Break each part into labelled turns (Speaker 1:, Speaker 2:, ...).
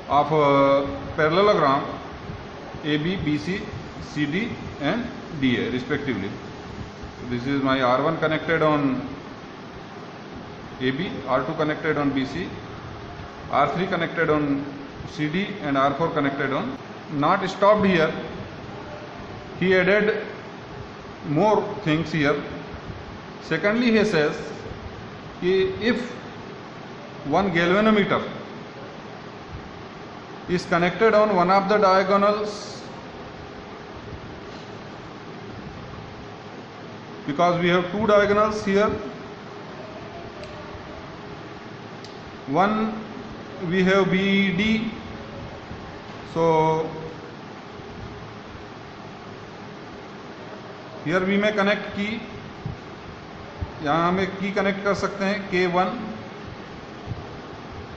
Speaker 1: of a parallelogram AB, BC, CD and DA respectively. So this is my R1 connected on AB, R2 connected on BC, R3 connected on CD and R4 connected on. Not stopped here, he added more things here. Secondly, he says if one galvanometer is connected on one of the diagonals, because we have two diagonals here, one we have BD, so here we may connect key, यहाँ हमें की connect कर सकते हैं K1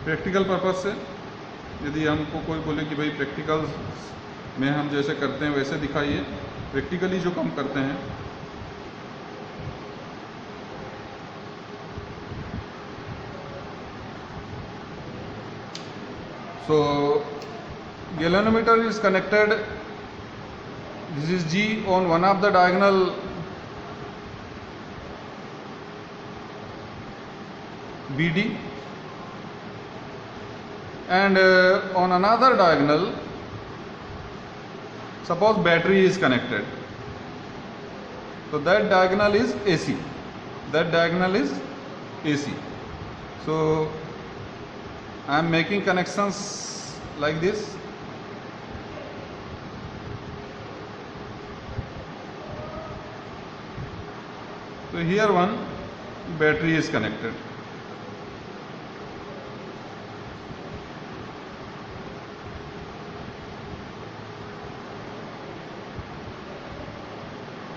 Speaker 1: practical purpose से। यदि हमको कोई बोले कि भाई प्रैक्टिकल में हम जैसे करते हैं वैसे दिखाइए, प्रैक्टिकली जो हम करते हैं so galvanometer is connected, this is G on one of the diagonal BD and on another diagonal, suppose battery is connected, so that diagonal is AC, that diagonal is AC. So I am making connections like this. So here one battery is connected.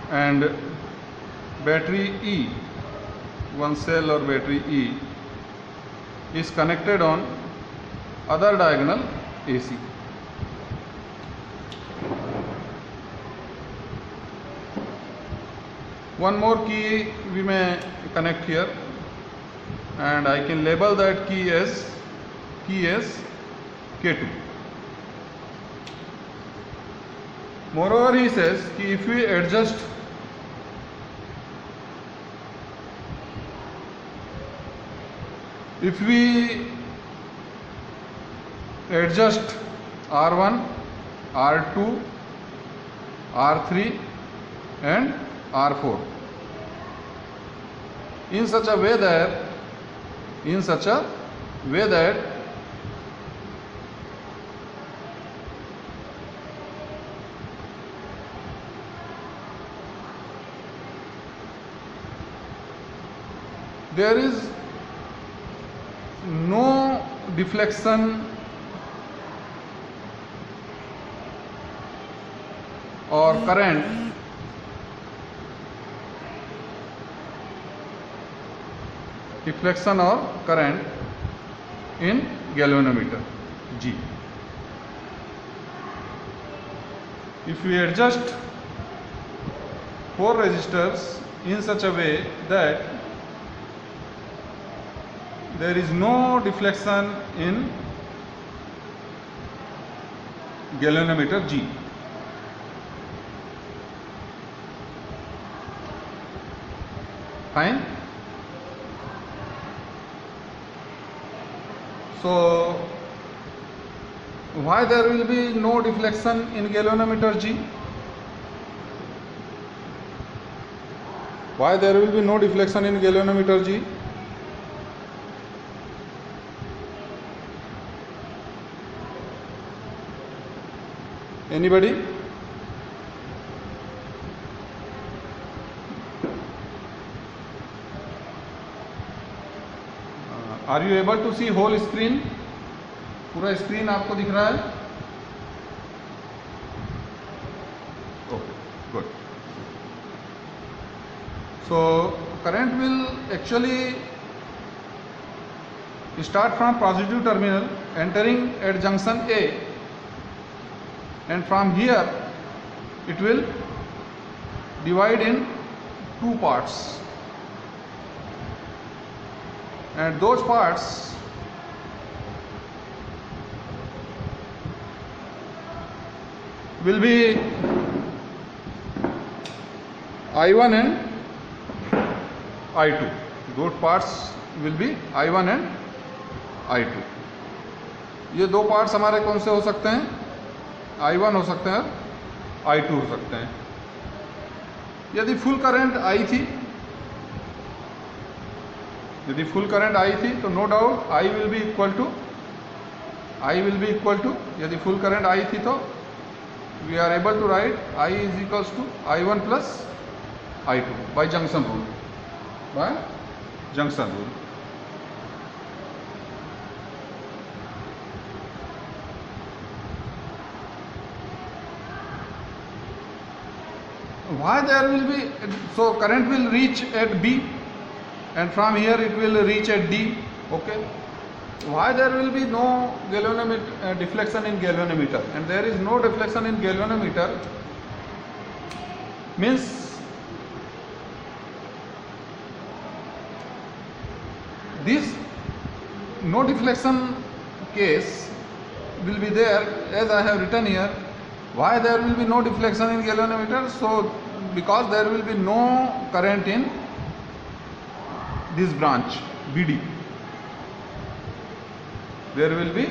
Speaker 1: And battery E, one cell or battery E is connected on other diagonal AC. One more key we may connect here, and I can label that key as K2. Moreover, he says कि if we adjust R1, R2, R3 and R4 in such a way that there is no deflection or current in galvanometer G. If we adjust 4 resistors in such a way that there is no deflection in galvanometer G. Fine. So why there will be no deflection in galvanometer G? Why there will be no deflection in galvanometer G? Anybody? Are you able to see whole screen? पूरा screen आपको दिख रहा है? Okay, good. So current will actually start from positive terminal entering at junction A, and from here it will divide in 2 parts, and those parts will be I1 and I2. Those parts will be I1 and I2. ये दो parts हमारे कौन से हो सकते हैं? I1 हो सकते हैं, I2 हो सकते हैं. यदि फुल करंट आई थी, तो no doubt I will be equal to, यदि फुल करंट आई थी तो we are able to write I is equals to I1 plus I2 by junction rule. Why there will be, so current will reach at B and from here it will reach at D. Okay. Why there will be no deflection in galvanometer, and there is no deflection in galvanometer means this no deflection case will be there, as I have written here. Why there will be no deflection in galvanometer? So because there will be no current in this branch BD. There will be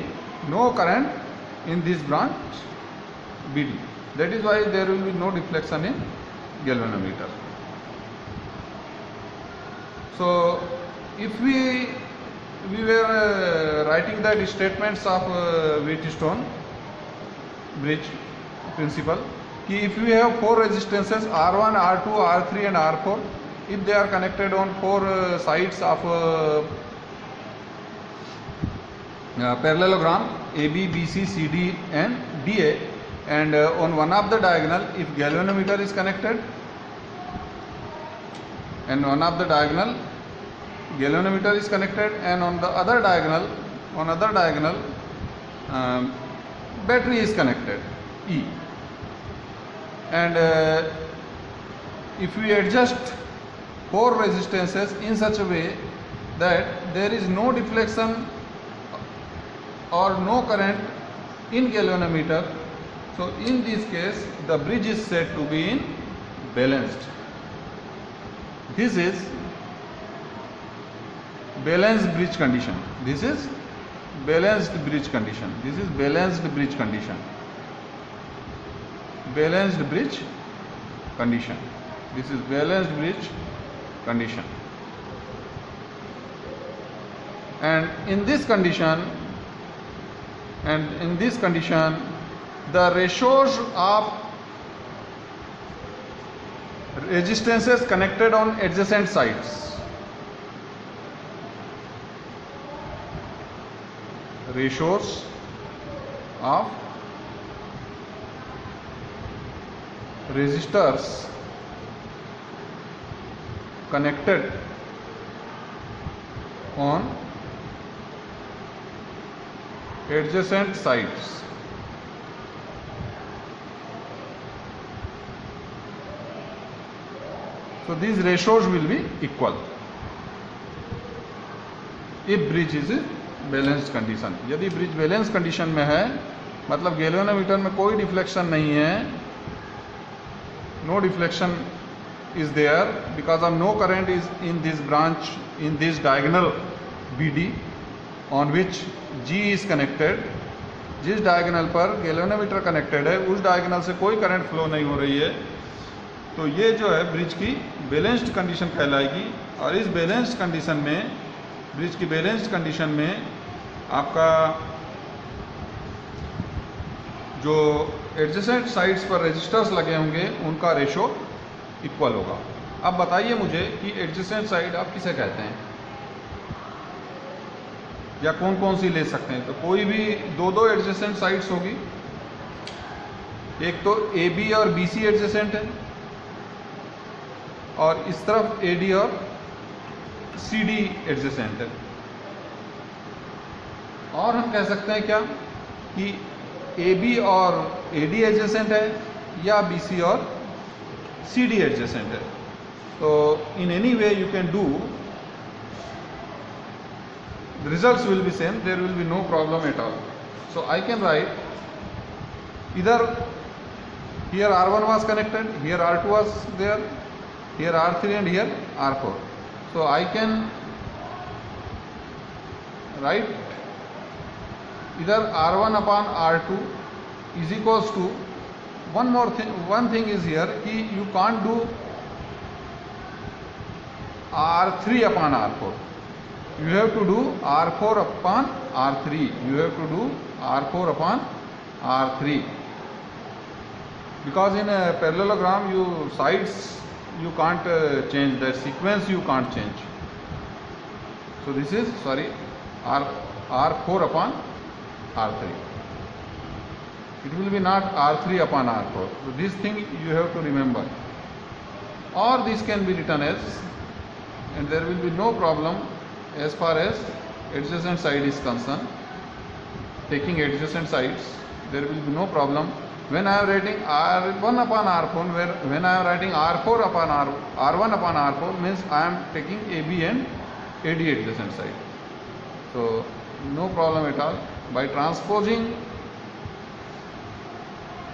Speaker 1: no current in this branch BD. That is why there will be no deflection in galvanometer. So if we were writing the statements of Wheatstone bridge principle, if we have four resistances R1, R2, R3 and R4, if they are connected on four sides of parallelogram AB, BC, CD and DA, and on one of the diagonal if galvanometer is connected, and on of the diagonal galvanometer is connected, and on the other diagonal battery is connected, E. And if we adjust four resistances in such a way that there is no deflection or no current in galvanometer, so in this case the bridge is said to be in balanced. This is balanced bridge condition. This is balanced bridge condition. This is balanced bridge condition. Balanced bridge condition. This is balanced bridge condition. And in this condition, the ratios of resistances connected on adjacent sides, ratios of resistors connected on adjacent sides so these ratios will be equal if bridge is a balanced condition. यदि bridge balance condition में है, मतलब galvanometer में कोई deflection नहीं है, no deflection is there because of no current is in this branch, in this diagonal BD on which G is connected. जिस diagonal पर गैल्वेनोमीटर कनेक्टेड है उस डायगोनल से कोई करंट फ्लो नहीं हो रही है, तो ये जो है ब्रिज की बैलेंस्ड कंडीशन कहलाएगी. और इस बैलेंस्ड कंडीशन में, ब्रिज की बैलेंस्ड कंडीशन में आपका जो एडजेसेंट साइड्स पर रेजिस्टर्स लगे होंगे उनका रेशो इक्वल होगा. अब बताइए मुझे कि एडजेसेंट साइड आप किसे कहते हैं या कौन कौन सी ले सकते हैं. तो कोई भी दो एडजेसेंट साइड्स होगी. एक तो AB और BC एडजेसेंट है और इस तरफ AD और CD एडजेसेंट है. और हम कह सकते हैं क्या कि AB और AD एडजेसेंट है या BC और CD एडजेसेंट है. तो in any way you can do, the results will be same, there will be no problem at all. So I can write either Here R1 was connected, here R2 was there, here R3 and here R4. So I can write either R1 upon R2 is equals to, one thing is here कि you can't do R3 upon R4. You have to do R4 upon R3. You have to do R4 upon R3. Because in a parallelogram, sides you can't change, the sequence you can't change. So this is, R4 upon R3. It will be not R3 upon R4. So this thing you have to remember. Or this can be written as, and there will be no problem as far as adjacent side is concerned. Taking adjacent sides, there will be no problem. When I am writing R1 upon R4, when I am writing R4 upon R1 upon R4, means I am taking AB and AD adjacent side. So no problem at all. By transposing,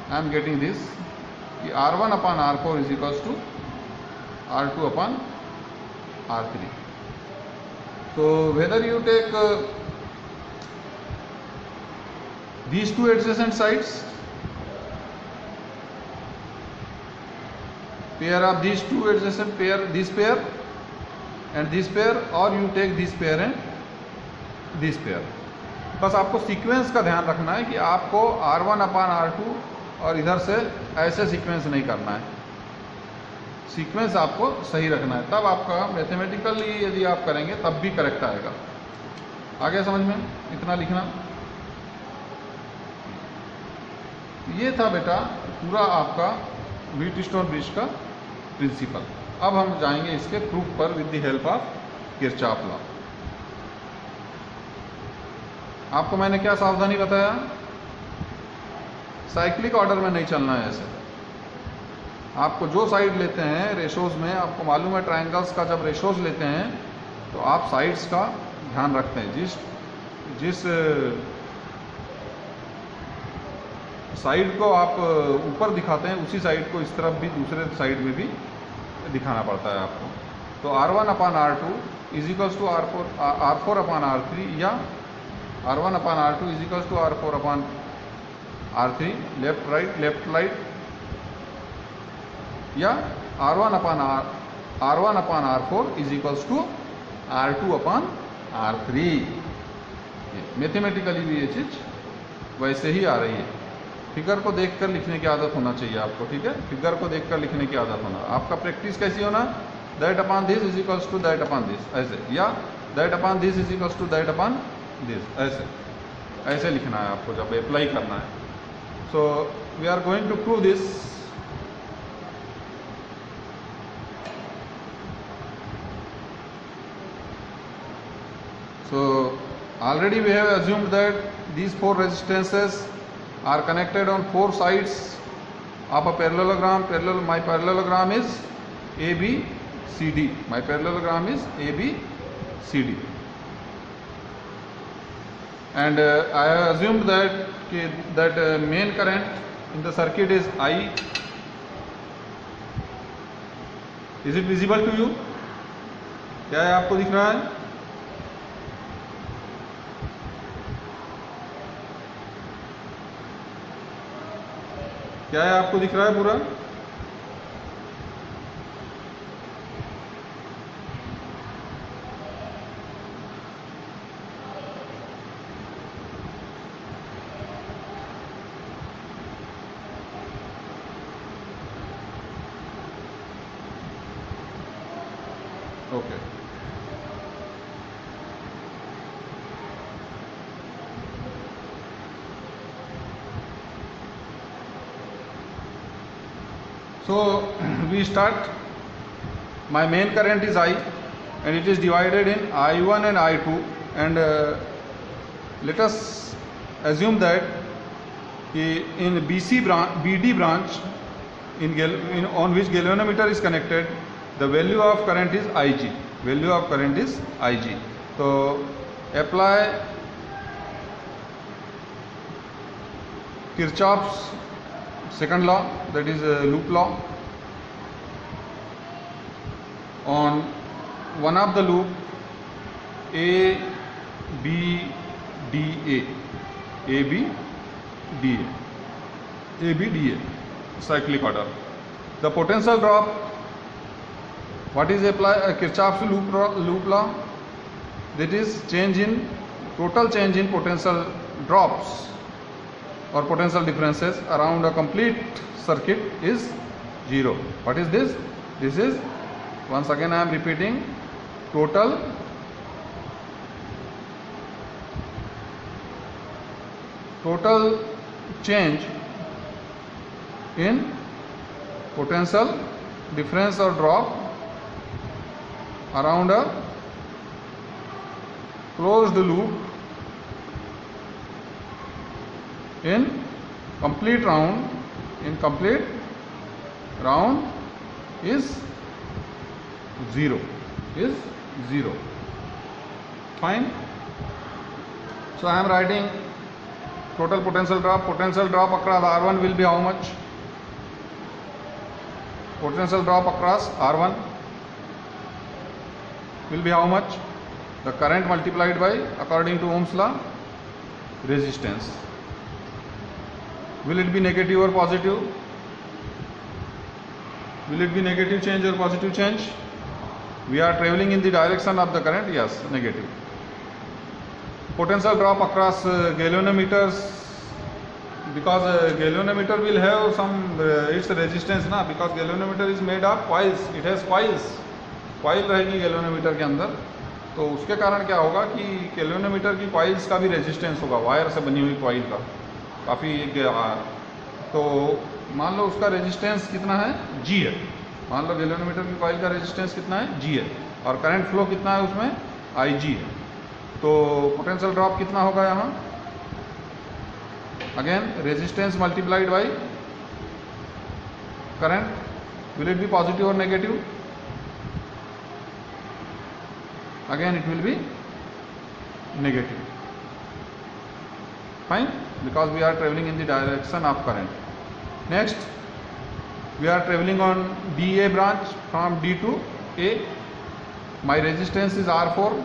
Speaker 1: I am getting this. R1 upon R4 is equals to R2 upon R3. So whether you take these two adjacent sides, pair of these two adjacent pair, this pair and this pair, or you take this pair and this pair. बस आपको sequence का ध्यान रखना है कि आपको R1 upon R2 और इधर से ऐसे सीक्वेंस नहीं करना है, सीक्वेंस आपको सही रखना है, तब आपका मैथमेटिकली यदि आप करेंगे तब भी करेक्ट आएगा। आ गया समझ में? इतना लिखना। ये था बेटा पूरा आपका व्हीटस्टोन ब्रिज का प्रिंसिपल। अब हम जाएंगे इसके प्रूफ पर with the help of Kirchhoff law. आपको मैंने क्या सावधानी बताया? साइक्लिक ऑर्डर में नहीं चलना है ऐसे। आपको जो साइड लेते हैं रेशोज में, आपको मालूम है ट्रायंगल्स का जब रेशोज लेते हैं तो आप साइड्स का ध्यान रखते हैं। जिस साइड को आप ऊपर दिखाते हैं उसी साइड को इस तरफ भी दूसरे साइड में भी दिखाना पड़ता है आपको। तो R1 upon R2 is equals to R4 upon R3 या R1 upon R2 is equals to R4 upon R3, left right या R1 upon R4 is equals to R2 upon R3। Mathematically भी ये चीज वैसे ही आ रही है। फिगर को देखकर लिखने की आदत होना चाहिए आपको, ठीक है? फिगर को देखकर लिखने की आदत होना। आपका प्रैक्टिस कैसी होना? That upon this is equals to that upon this, ऐसे, या that upon this is equals to that upon this, ऐसे लिखना है आपको जब अप्लाई करना है। So we are going to prove this. So already we have assumed that these four resistances are connected on four sides of a parallelogram. My parallelogram is ABCD. My parallelogram is ABCD. And I have assumed that main current in the circuit is I. Is it visible to you? क्या है, आपको दिख रहा है? क्या है, आपको दिख रहा है पूरा? Okay. So we start. My main current is I and it is divided in I1 and I2, and let us assume that in BD branch on which galvanometer is connected, the value of current is Ig. Value of current is Ig. So apply Kirchhoff's second law, that is loop law. On one of the loop A, B, D, A, A, B, D, A, A, B, D, A, cyclic order. The potential drop, what is Kirchhoff's loop law? That is total change in potential drops or potential differences around a complete circuit is 0. What is this? This is, once again I am repeating, total change in potential difference or drop around a closed loop in complete round is 0. Fine. So I am writing total potential drop across R1 will be how much? Potential drop across R1 will be how much? The current multiplied by, according to Ohm's law, resistance. Will it be negative or positive? Will it be negative change or positive change? We are traveling in the direction of the current, yes, negative. Potential drop across galvanometers, because galvanometer will have some its resistance ना, because galvanometer is made of coils, it has coils, coil रहेगी galvanometer के अंदर, तो उसके कारण क्या होगा कि galvanometer की coils का भी resistance होगा, वायर से बनी हुई coil का काफ़ी, तो मान लो उसका resistance कितना है, G है, मान लो galvanometer की coil का resistance कितना है, G है, और current flow कितना है उसमें, Ig है, तो potential drop कितना होगा यहाँ, again resistance multiplied by current, will it be positive or negative? Again it will be negative. Fine, because we are traveling in the direction of current. Next, we are traveling on DA branch from D to A. My resistance is R4.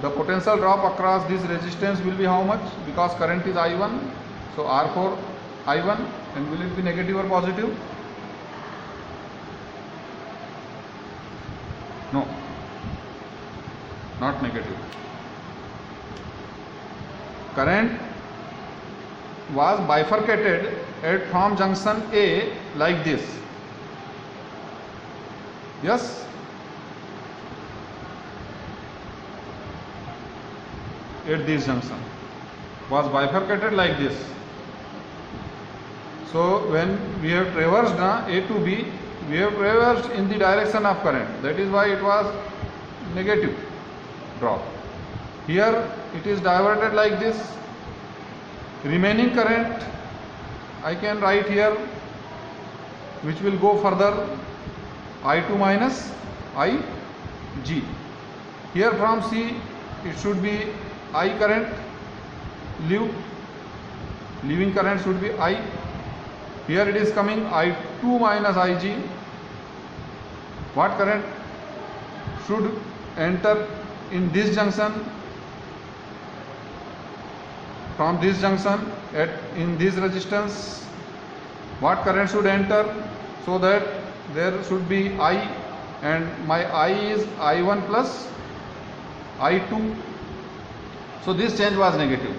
Speaker 1: The potential drop across this resistance will be how much? Because current is I1, so R4 I1, and will it be negative or positive? No, not negative. Current was bifurcated from junction A like this. Yes? At this junction was bifurcated like this. So when we have traversed A to B, we have traversed in the direction of current. That is why it was negative drop. Here it is diverted like this. Remaining current I can write here, which will go further, I2 minus Ig. Here from C it should be I current, leaving current should be I. Here it is coming I2 minus Ig. What current should enter in this junction, from this junction in this resistance? What current should enter, so that there should be I, and my I is I1 plus I2. So this change was negative,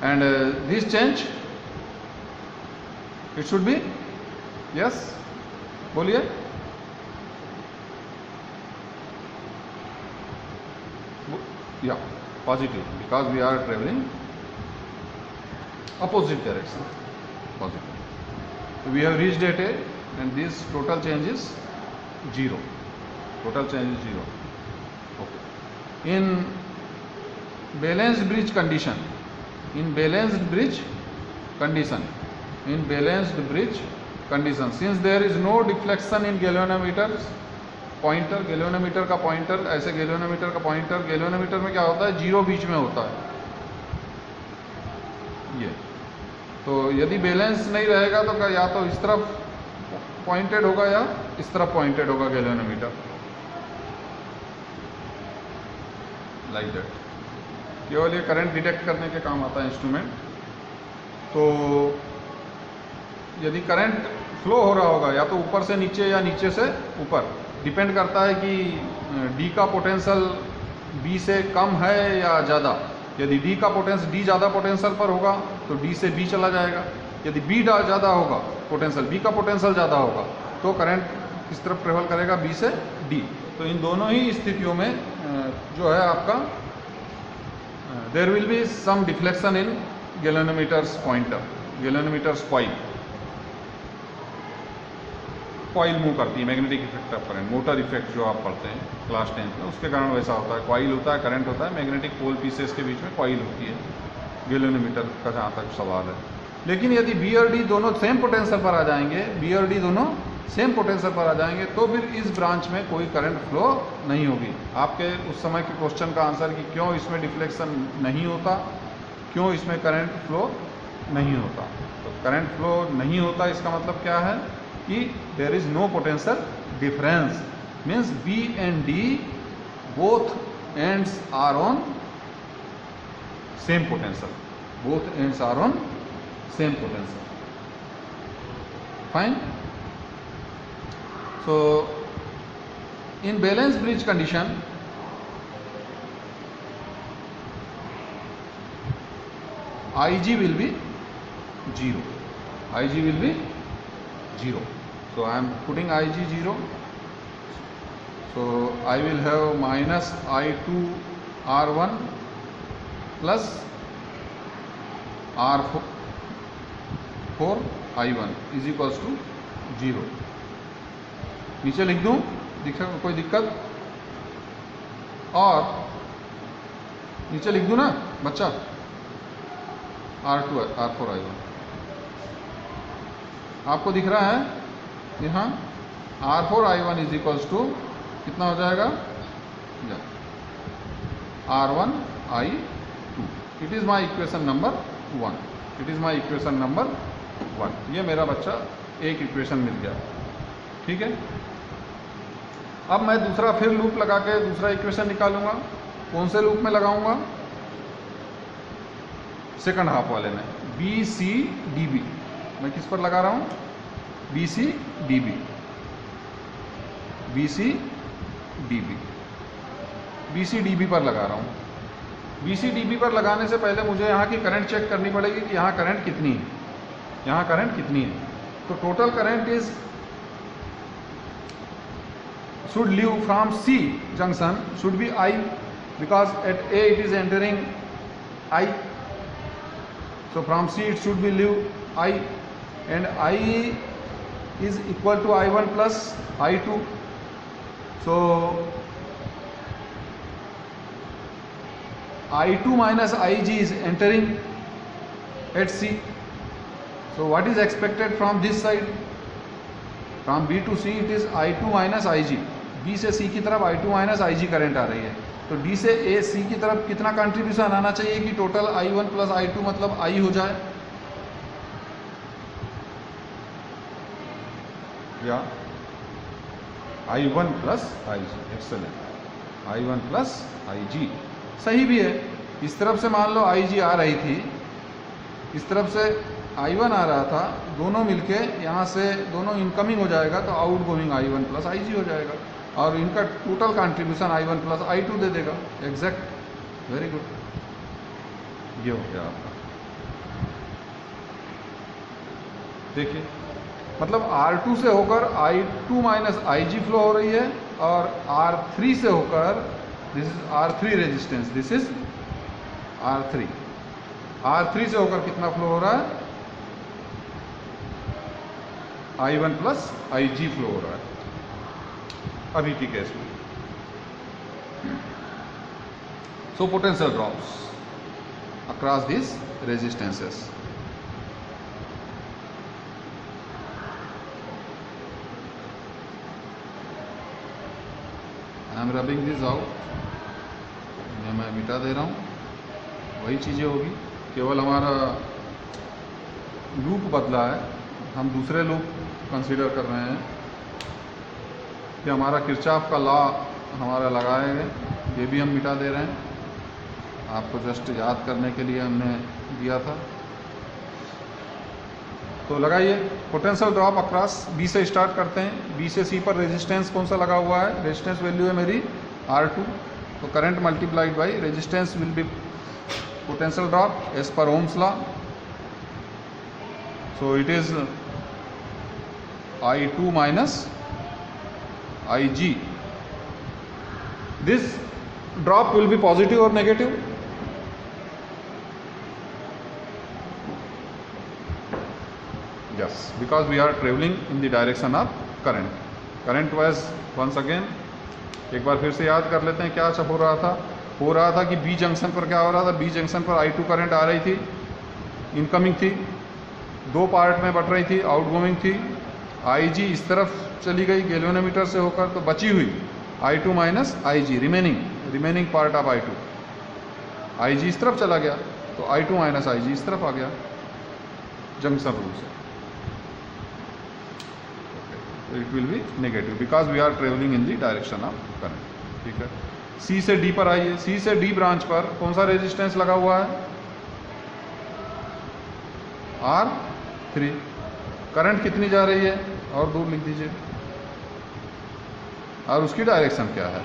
Speaker 1: and this change it should be, yes, बोलिए, yeah, positive, because we are traveling opposite direction, positive. So we have reached at A, and this total change is 0. Total change is 0. Okay. In balanced bridge condition, since there is no deflection in galvanometer pointer, galvanometer का pointer, ऐसे galvanometer का pointer, galvanometer में क्या होता है, 0 बीच में होता है, ये तो यदि बैलेंस नहीं रहेगा तो या तो इस तरफ पॉइंटेड होगा या इस तरफ पॉइंटेड होगा गैल्वेनोमीटर, लाइक दैट। केवल ये करंट डिटेक्ट करने के काम आता है इंस्ट्रूमेंट। तो यदि करंट फ्लो हो रहा होगा या तो ऊपर से नीचे या नीचे से ऊपर, डिपेंड करता है कि डी का पोटेंशियल बी से कम है या ज़्यादा। यदि डी का पोटेंशियल, डी ज़्यादा पोटेंशियल पर होगा तो डी से बी चला जाएगा। यदि बी ज़्यादा होगा पोटेंशियल, बी का पोटेंशियल ज़्यादा होगा तो करंट किस तरफ ट्रेवल करेगा, बी से डी। तो इन दोनों ही स्थितियों में जो है आपका there will be some deflection in galvanometers pointer, galvanometers coil move करती है, magnetic effect of current, motor effect जो आप पढ़ते हैं क्लास 10 में, उसके कारण वैसा होता है। कॉइल होता है, करंट होता है, मैग्नेटिक पोल पीसेस के बीच में कॉइल होती है गैल्वेनोमीटर का, जहाँ तक सवाल है। लेकिन यदि बी और डी दोनों सेम पोटेंशियल पर आ जाएंगे, बी और डी दोनों सेम पोटेंशियल पर आ जाएंगे, तो फिर इस ब्रांच में कोई करंट फ्लो नहीं होगी। आपके उस समय के क्वेश्चन का आंसर कि क्यों इसमें डिफ्लेक्शन नहीं होता, क्यों इसमें करंट फ्लो नहीं होता। तो करंट फ्लो नहीं होता इसका मतलब क्या है कि there is no potential difference, means B and D both ends are on same potential, both ends are on same potential. Fine. So in balance bridge condition, Ig will be 0. Ig will be 0. So I am putting Ig 0. So I will have minus I2 R1 plus R4 I1 is equals to 0. नीचे लिख दूं, कोई दिक्कत? और नीचे लिख दूं ना बच्चा, R2 R4 I1 आपको दिख रहा है यहाँ। R4 I1 is equals to कितना हो जाएगा, R1 I2। It is my equation number 1, it is my equation number 1। ये मेरा बच्चा एक इक्वेशन मिल गया, ठीक है। अब मैं दूसरा फिर लूप लगा के दूसरा इक्वेशन निकालूंगा। कौन से लूप में लगाऊंगा, सेकंड हाफ वाले में, बी सी डी बी। मैं किस पर लगा रहा हूं, B C D B, B C D B, B C D B पर लगा रहा हूं। बी सी डी बी पर लगाने से पहले मुझे यहाँ की करंट चेक करनी पड़ेगी कि यहाँ करंट कितनी है, यहाँ करंट कितनी है। तो total current is should leave from C junction should be I, because at A it is entering I, so from C it should be leave I, and I is equal to I1 plus I2. So I2 minus IG is entering at C. So what is expected from this side? From B to C it is I2 minus IG. B से C की तरफ I2 minus IG current आ रही है, तो D से A C की तरफ कितना कंट्रीब्यूशन आना चाहिए कि टोटल I1 प्लस I2 मतलब I हो जाए, या I1 plus IG। Excellent, I1 plus IG सही भी है। इस तरफ से मान लो IG आ रही थी, इस तरफ से I1 आ रहा था, दोनों मिलके यहाँ से दोनों इनकमिंग हो जाएगा तो out going I1 plus IG हो जाएगा, और इनका total contribution I1 plus I2 दे देगा। एग्जैक्ट, वेरी गुड, ये हो गया आपका। देखिए मतलब R2 से होकर I2 माइनस IG फ्लो हो रही है, और R3 से होकर, this is R3 resistance, this is R3, R3 से होकर कितना फ्लो हो रहा है, I1 प्लस IG फ्लो हो रहा है अभी की केस में। So potential drops across this resistances. I am rubbing this out, मैं मिटा दे रहा हूँ, वही चीज़ें होगी, केवल हमारा लूप बदला है, हम दूसरे लूप कंसीडर कर रहे हैं कि हमारा किरचॉफ का लॉ हमारा लगाएंगे, ये भी हम मिटा दे रहे हैं, आपको जस्ट याद करने के लिए हमने दिया था। तो लगाइए, पोटेंशियल ड्रॉप अक्रॉस बी से स्टार्ट करते हैं। बी से सी पर रेजिस्टेंस कौन सा लगा हुआ है, रेजिस्टेंस वैल्यू है मेरी R2, तो current multiplied by resistance will be potential drop as per Ohm's law. So it is I2 minus IG. This drop will be positive or negative? Yes, because we are traveling in the direction of current. Current was once again, एक बार फिर से याद कर लेते हैं क्या हो रहा था। हो रहा था कि बी जंक्शन पर क्या हो रहा था, बी जंक्शन पर I2 करंट आ रही थी, इनकमिंग थी, दो पार्ट में बट रही थी, आउटगोइंग थी। IG इस तरफ चली गई गैल्वेनोमीटर से होकर, तो बची हुई I2 minus IG, remaining part of I2। IG इस तरफ चला गया तो I2 माइनस IG इस तरफ आ गया जंक्शन रूल से। It will be negative because we are travelling in the direction of current. ठीक है, C से D पर आइए। C से D ब्रांच पर कौन सा रेजिस्टेंस लगा हुआ है, R3। करंट कितनी जा रही है और दूर लिख दीजिए, और उसकी डायरेक्शन क्या है।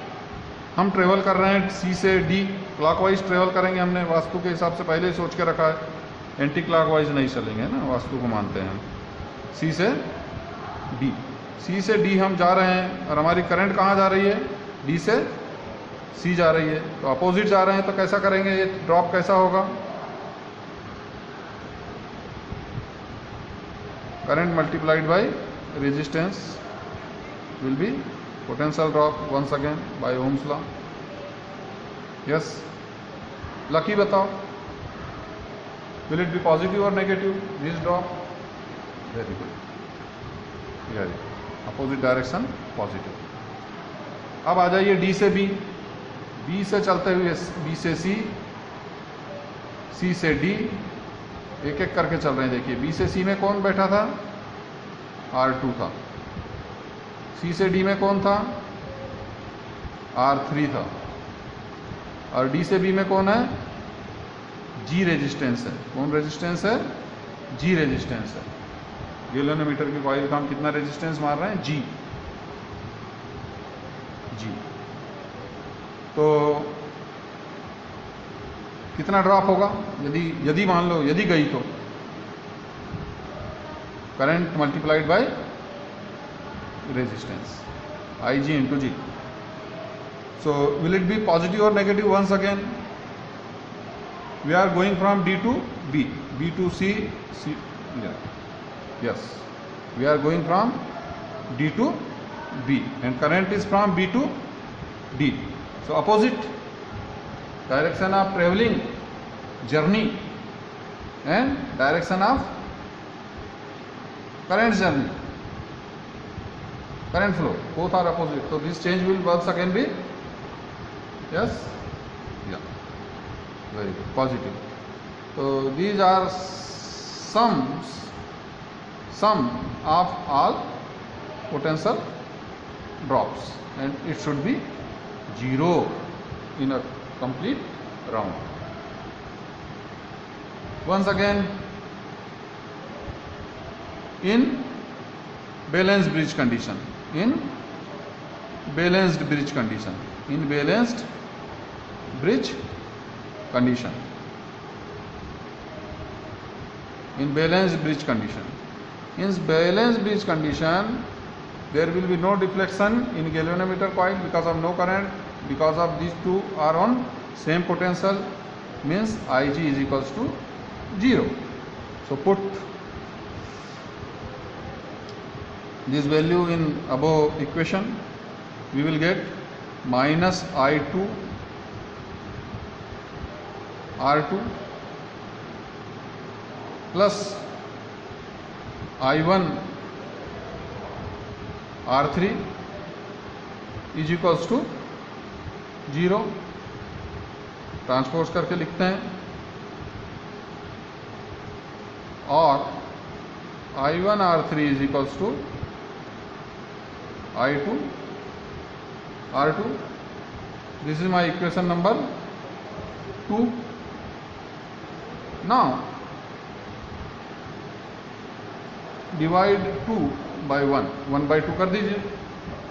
Speaker 1: हम ट्रेवल कर रहे हैं C से D, क्लॉकवाइज ट्रेवल करेंगे, हमने वास्तु के हिसाब से पहले ही सोच के रखा है, एंटी क्लॉकवाइज नहीं चलेंगे ना, वास्तु को मानते हैं हम। C से D, C से D हम जा रहे हैं और हमारी करंट कहाँ जा रही है, D से C जा रही है, तो अपोजिट जा रहे हैं, तो कैसा करेंगे, ये ड्रॉप कैसा होगा, current multiplied by resistance will be potential drop once again by Ohm's law. Yes, lucky बताओ, will it be positive or negative this drop? Very good, very opposite direction positive. अब आ जाइए D से B, B से चलते हुए B से C, C से D, एक एक करके चल रहे हैं। देखिए B से C में कौन बैठा था, R2 था। C से D में कौन था, R3 था। और D से B में कौन है, G रेजिस्टेंस है। कौन रेजिस्टेंस है, G रेजिस्टेंस है। गैल्वेनोमीटर की कॉइल का हम कितना रेजिस्टेंस मार रहे हैं, G। तो कितना ड्रॉप होगा, यदि मान लो यदि गई तो current multiplied by resistance IG into G. So will it be positive or negative? Once again we are going from D to B, B to C, C, yeah. Yes, we are going from D to B and current is from B to D. So opposite direction of traveling journey and direction of current journey, current flow, both are opposite. So this change will once again be, yes, yeah, very good, positive. So these are sum of all potential drops and it should be 0 in a complete round. Once again, in balanced bridge condition, in balanced bridge condition, in balanced bridge condition, in balanced bridge condition, in balanced bridge condition, there will be no deflection in galvanometer coil because of no current, because of these two are on same potential, means Ig is equals to 0. So put this value in above equation, we will get minus I2 R2 plus I1 R3 is equals to 0. Transpose करके लिखते हैं और I1 R3 is equals to I2 R2. This is my equation number 2. Now divide 2 by 1. 1 by 2 कर दीजिए.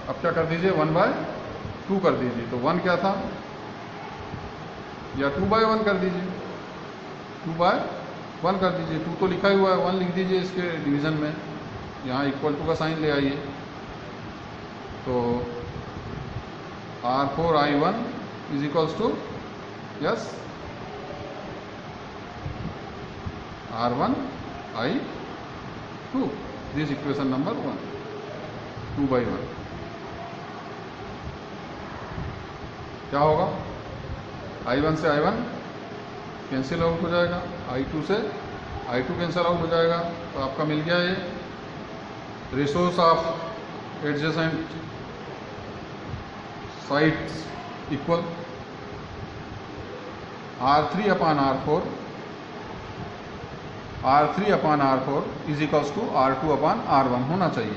Speaker 1: अब क्या कर दीजिए, 1 by 2 कर दीजिए. तो 1 क्या था, या 2 by 1 कर दीजिए. 2 by 1 कर दीजिए. 2 तो लिखा ही हुआ है, 1 लिख दीजिए इसके डिवीजन में. यहाँ इक्वल टू का साइन ले आइए. तो R4 I1 is equals to, yes, R1 I2. This equation number 1. 2 by 1. क्या होगा, I1 से I1 कैंसिल आउट हो जाएगा, I2 से I2 कैंसिल आउट हो जाएगा. तो आपका मिल गया ये ratios of adjacent sides equal. R3 upon R4, R3 upon R4 is equals to R2 upon R1 होना चाहिए.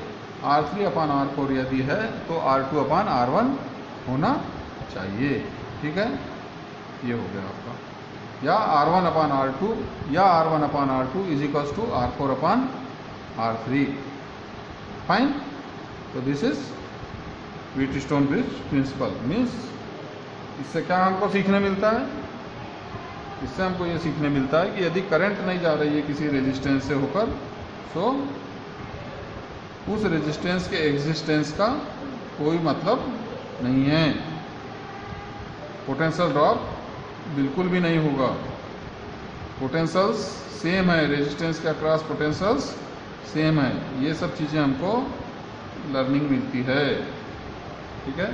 Speaker 1: R3 upon R4 यदि है तो R2 upon R1 होना चाहिए. ठीक है, ये हो गया आपका. या R1 upon R2 या R1 upon R2 is equals to R4 upon R3. Fine. तो this is Wheatstone bridge principle. Means इससे क्या हमको सीखने मिलता है, इससे हमको ये सीखने मिलता है कि यदि करंट नहीं जा रही है किसी रेजिस्टेंस से होकर, तो उस रेजिस्टेंस के एग्जिस्टेंस का कोई मतलब नहीं है. पोटेंशियल ड्रॉप बिल्कुल भी नहीं होगा. पोटेंशियल्स सेम है, रेजिस्टेंस के अक्रॉस पोटेंशियल्स सेम है. ये सब चीज़ें हमको लर्निंग मिलती है. ठीक है.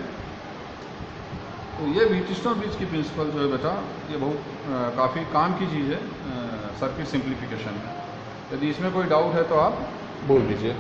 Speaker 1: तो ये व्हीटस्टोन ब्रिज की प्रिंसिपल जो है बेटा, ये बहुत काफ़ी काम की चीज़ है सर्किट सिंप्लीफिकेशन में. यदि इसमें कोई डाउट है तो आप बोल दीजिए.